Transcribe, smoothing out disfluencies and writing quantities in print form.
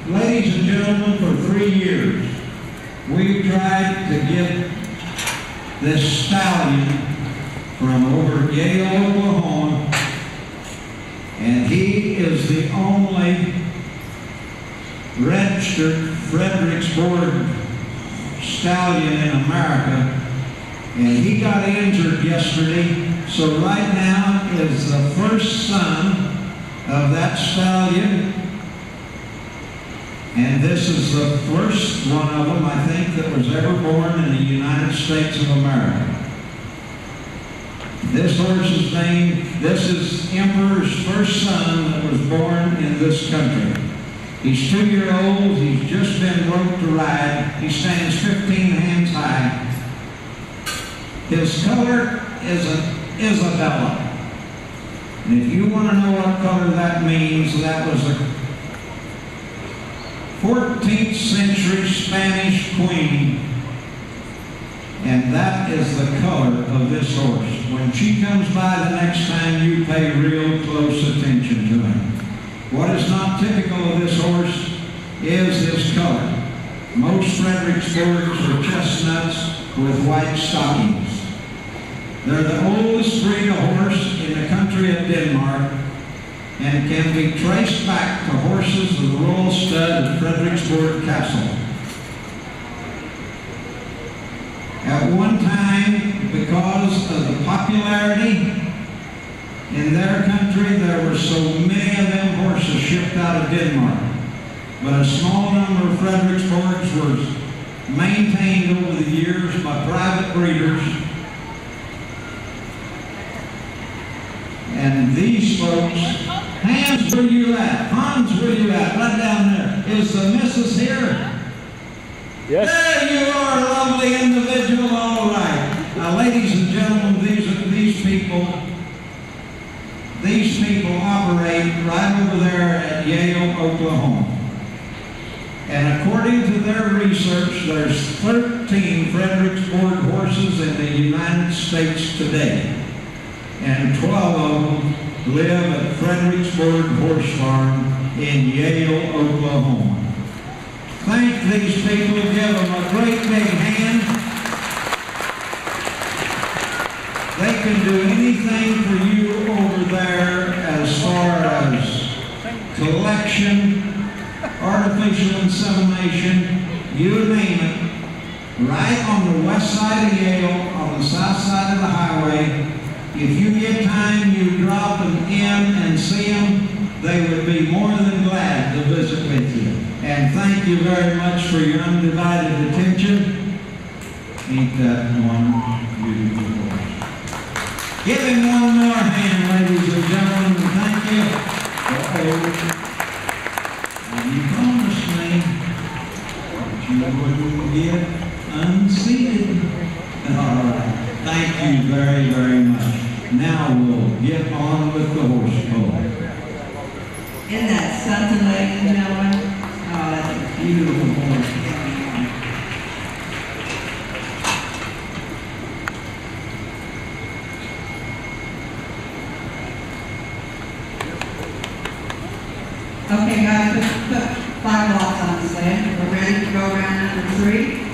Ladies and gentlemen, for 3 years, we've tried to get this stallion from over Yale, Oklahoma, and he is the only registered Fredericksburg stallion in America, and he got injured yesterday. So right now is the first son of that stallion, and this is the first one of them, I think, that was ever born in the United States of America. This horse's name, this is Emperor's first son that was born in this country. He's 2 years old, he's just been roped to ride, he stands 15 hands high. His color is an Isabella. And if you want to know what color that means, that was a 14th century Spanish queen, and that is the color of this horse. When she comes by the next time, you pay real close attention to him. What is not typical of this horse is his color. Most Fredericksburgs are chestnuts with white stockings. They're the oldest breed of horse in the country of Denmark, and can be traced back to horses of the Royal Stud of Fredericksburg Castle. At one time, because of the popularity in their country, there were so many of them horses shipped out of Denmark. But a small number of Fredericksburgs were maintained over the years by private breeders. And these folks, Hans, where you at? Hans, where you at? Right down there. Is the missus here? Yes. There you are, lovely individual. All right. Now, ladies and gentlemen, these people operate right over there at Yale, Oklahoma. And according to their research, there's 13 Fredericksburg horses in the United States today. And 12 of them live at Fredericksburg Horse Farm in Yale, Oklahoma. Thank these people, give them a great big hand. They can do anything for you over there as far as collection, artificial insemination, you name it. Right on the west side of Yale, on the south side of the highway. If you get time, you drop them in and see them. They would be more than glad to visit with you. And thank you very much for your undivided attention. Ain't that one beautiful horse? Give him one more hand, ladies and gentlemen, and thank you. And you promised me that you wouldn't get unseated. All right. Thank you very, very much. Now we'll get on with the horse pole. Isn't that something, ladies and gentlemen? Oh, that's a beautiful horse. Okay, guys, put 5 blocks on the sled. We're ready to go around number 3.